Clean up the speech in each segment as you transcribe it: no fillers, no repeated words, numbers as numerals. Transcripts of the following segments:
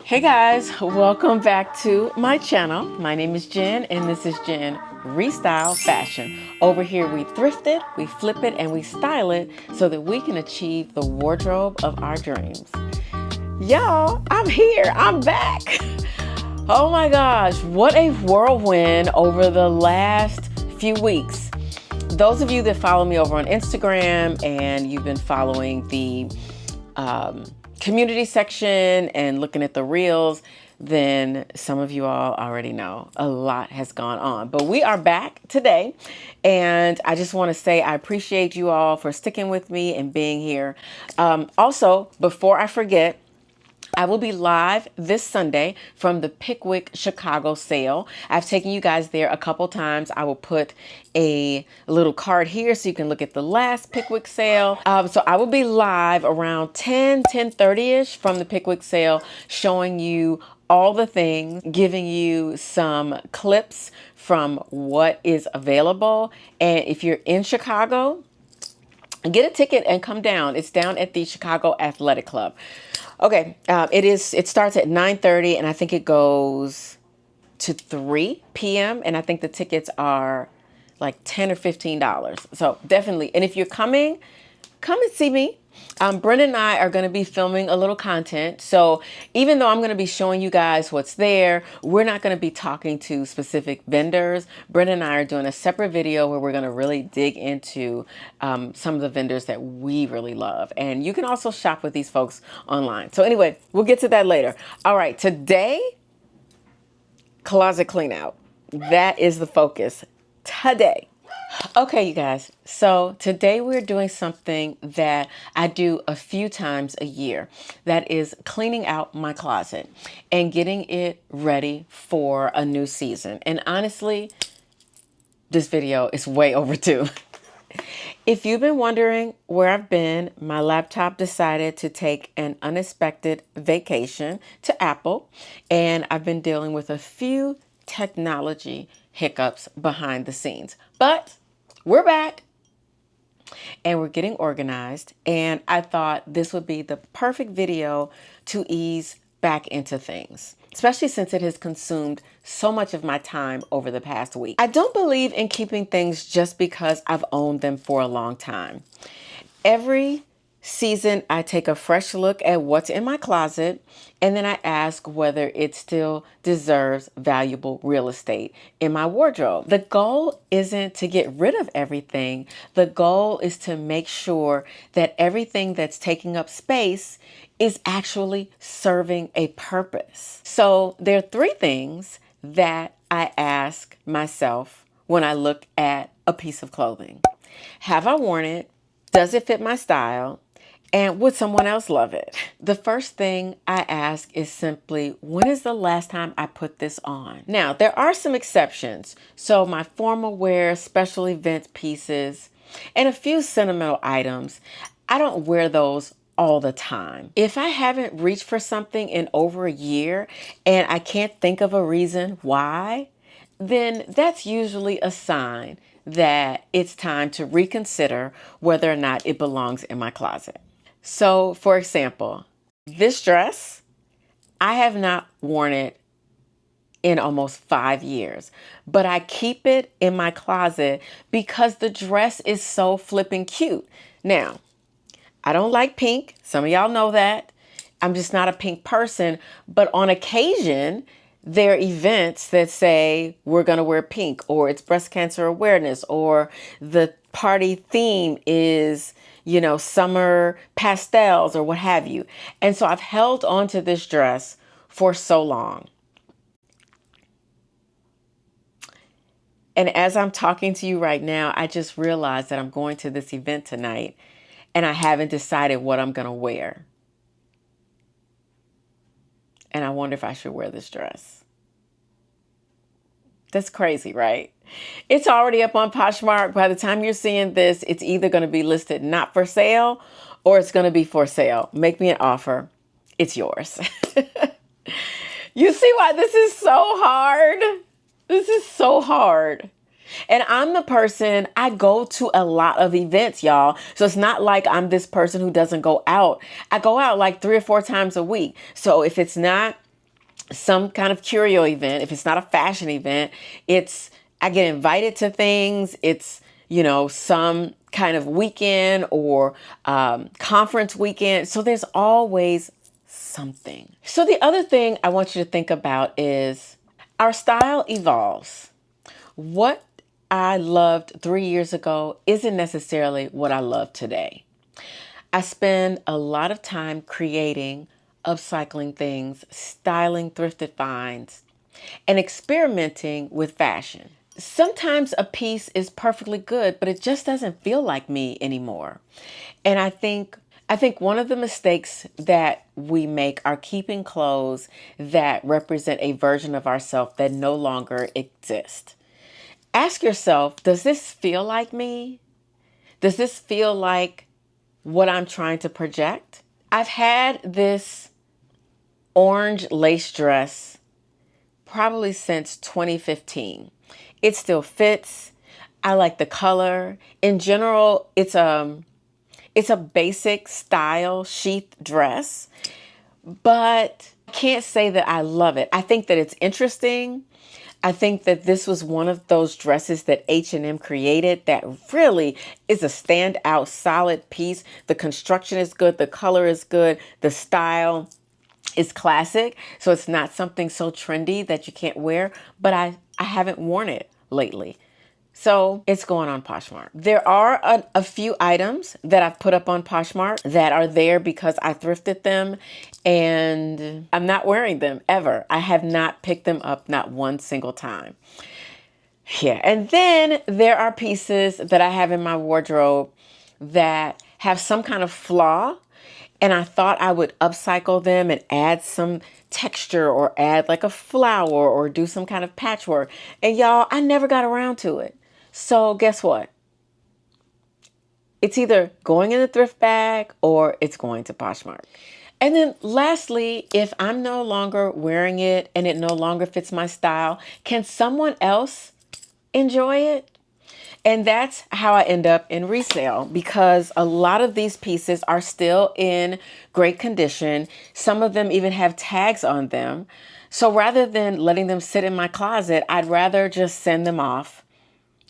Hey guys, welcome back to my channel. My name is Jen and this is Jen Restyle Fashion. Over here we thrift it, we flip it, and we style it so that we can achieve the wardrobe of our dreams. Y'all, I'm here, I'm back. Oh my gosh, what a whirlwind over the last few weeks. Those of you that follow me over on Instagram and you've been following the community section and looking at the reels, then some of you all already know a lot has gone on. But we are back today, and I just want to say I appreciate you all for sticking with me and being here. Also, before I forget, I will be live this Sunday from the Pickwick Chicago sale. I've taken you guys there a couple times. I will put a little card here so you can look at the last Pickwick sale. So I will be live around 10:30ish from the Pickwick sale, showing you all the things, giving you some clips from what is available. And if you're in Chicago, get a ticket and come down. It's down at the Chicago Athletic Club. Okay, it starts at 9:30 and I think it goes to 3 p.m. and I think the tickets are like $10 or $15. So definitely, and if you're coming, come and see me. Brenda and I are going to be filming a little content. So even though I'm going to be showing you guys what's there, we're not going to be talking to specific vendors. Brenda and I are doing a separate video where we're going to really dig into some of the vendors that we really love. And you can also shop with these folks online. So anyway, we'll get to that later. All right, today, closet clean out. That is the focus today. Okay, you guys, so today we're doing something that I do a few times a year. That is cleaning out my closet and getting it ready for a new season. And honestly, this video is way overdue. If you've been wondering where I've been, my laptop decided to take an unexpected vacation to Apple, and I've been dealing with a few technology hiccups behind the scenes. But we're back and we're getting organized, and I thought this would be the perfect video to ease back into things, especially since it has consumed so much of my time over the past week. I don't believe in keeping things just because I've owned them for a long time. Every season, I take a fresh look at what's in my closet, and then I ask whether it still deserves valuable real estate in my wardrobe. The goal isn't to get rid of everything. The goal is to make sure that everything that's taking up space is actually serving a purpose. So there are three things that I ask myself when I look at a piece of clothing. Have I worn it? Does it fit my style? And would someone else love it? The first thing I ask is simply, when is the last time I put this on? Now, there are some exceptions. So my formal wear, special event pieces, and a few sentimental items, I don't wear those all the time. If I haven't reached for something in over a year and I can't think of a reason why, then that's usually a sign that it's time to reconsider whether or not it belongs in my closet. So, for example, this dress, I have not worn it in almost 5 years, but I keep it in my closet because the dress is so flipping cute. Now, I don't like pink. Some of y'all know that. I'm just not a pink person, but on occasion, there are events that say we're going to wear pink, or it's breast cancer awareness, or the party theme is, summer pastels or what have you. And so I've held on to this dress for so long. And as I'm talking to you right now, I just realized that I'm going to this event tonight and I haven't decided what I'm going to wear. And I wonder if I should wear this dress. That's crazy, right? It's already up on Poshmark. By the time you're seeing this, it's either going to be listed not for sale or it's going to be for sale. Make me an offer. It's yours. You see why this is so hard? This is so hard. And I'm the person, I go to a lot of events, y'all. So it's not like I'm this person who doesn't go out. I go out like 3 or 4 times a week. So if it's not some kind of curio event. If it's not a fashion event, I get invited to things. It's, some kind of weekend or conference weekend. So there's always something. So the other thing I want you to think about is our style evolves. What I loved 3 years ago isn't necessarily what I love today. I spend a lot of time creating, upcycling things, styling thrifted finds, and experimenting with fashion. Sometimes a piece is perfectly good, but it just doesn't feel like me anymore. And I think one of the mistakes that we make are keeping clothes that represent a version of ourselves that no longer exists. Ask yourself, does this feel like me? Does this feel like what I'm trying to project? I've had this orange lace dress probably since 2015. It still fits. I like the color. In general, it's a basic style sheath dress, but I can't say that I love it. I think that it's interesting. I think that this was one of those dresses that H&M created that really is a standout, solid piece. The construction is good. The color is good. The style is classic. So it's not something so trendy that you can't wear, but I haven't worn it lately. So it's going on Poshmark. There are a few items that I've put up on Poshmark that are there because I thrifted them and I'm not wearing them ever. I have not picked them up, not one single time. Yeah. And then there are pieces that I have in my wardrobe that have some kind of flaw. And I thought I would upcycle them and add some texture or add like a flower or do some kind of patchwork. And y'all, I never got around to it. So guess what? It's either going in the thrift bag or it's going to Poshmark. And then lastly, if I'm no longer wearing it and it no longer fits my style, can someone else enjoy it? And that's how I end up in resale, because a lot of these pieces are still in great condition. Some of them even have tags on them. So rather than letting them sit in my closet, I'd rather just send them off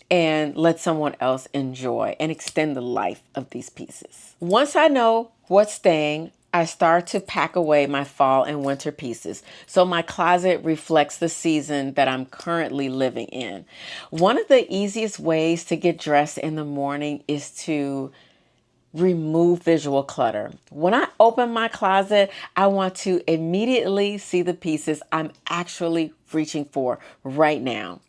and let someone else enjoy and extend the life of these pieces. Once I know what's staying, I start to pack away my fall and winter pieces, so my closet reflects the season that I'm currently living in. One of the easiest ways to get dressed in the morning is to remove visual clutter. When I open my closet, I want to immediately see the pieces I'm actually reaching for right now.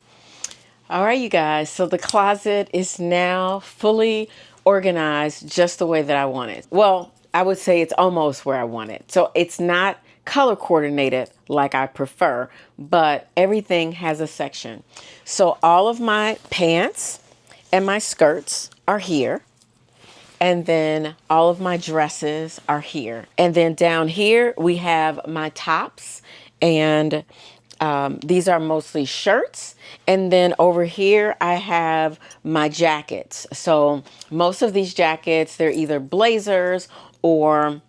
All right, you guys, so the closet is now fully organized just the way that I want it. Well, I would say it's almost where I want it. So it's not color coordinated like I prefer, but everything has a section. So all of my pants and my skirts are here. And then all of my dresses are here. And then down here, we have my tops, and these are mostly shirts. And then over here, I have my jackets. So most of these jackets, they're either blazers or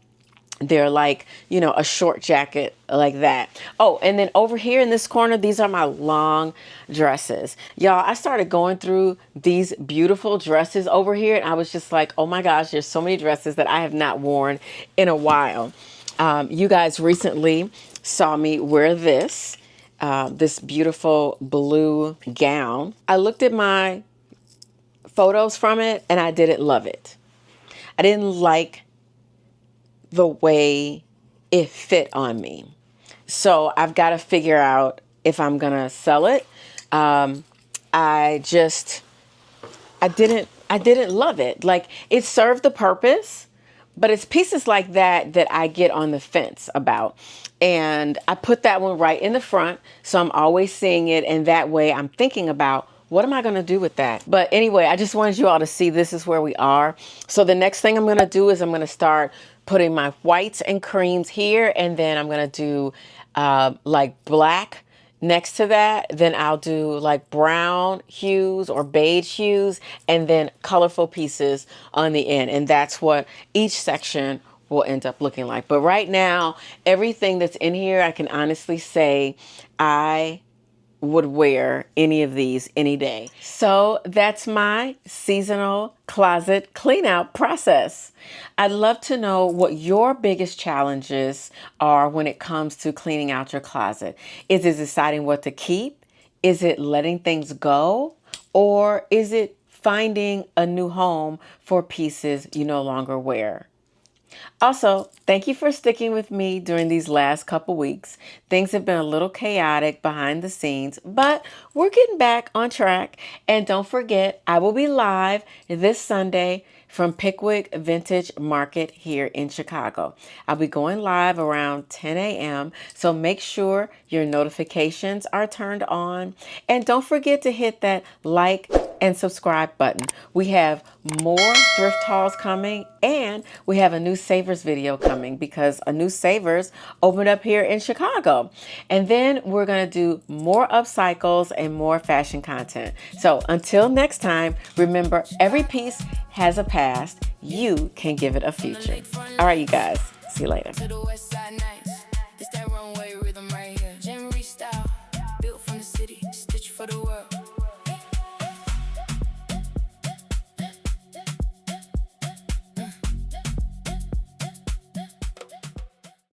they're like, a short jacket like that. Oh, and then over here in this corner, these are my long dresses. Y'all, I started going through these beautiful dresses over here, and I was just like, oh my gosh, there's so many dresses that I have not worn in a while. You guys recently saw me wear this beautiful blue gown. I looked at my photos from it, and I didn't love it. I didn't like the way it fit on me. So I've got to figure out if I'm going to sell it. I didn't love it. Like, it served the purpose, but it's pieces like that that I get on the fence about. And I put that one right in the front, so I'm always seeing it. And that way I'm thinking about, what am I going to do with that? But anyway, I just wanted you all to see this is where we are. So the next thing I'm going to do is I'm going to start putting my whites and creams here. And then I'm going to do like black next to that. Then I'll do like brown hues or beige hues, and then colorful pieces on the end. And that's what each section will end up looking like. But right now, everything that's in here, I can honestly say I would wear any of these any day. So that's my seasonal closet clean out process. I'd love to know what your biggest challenges are when it comes to cleaning out your closet. Is it deciding what to keep? Is it letting things go? Or is it finding a new home for pieces you no longer wear? Also, thank you for sticking with me during these last couple weeks. Things have been a little chaotic behind the scenes, but we're getting back on track. And don't forget, I will be live this Sunday from Pickwick Vintage Market here in Chicago. I'll be going live around 10 a.m., so make sure your notifications are turned on. And don't forget to hit that like and subscribe button. We have more thrift hauls coming, and we have a new Savers video coming because a new Savers opened up here in Chicago. And then we're going to do more upcycles and more fashion content. So until next time, remember, every piece has a past. You can give it a future. All right, you guys. See you later.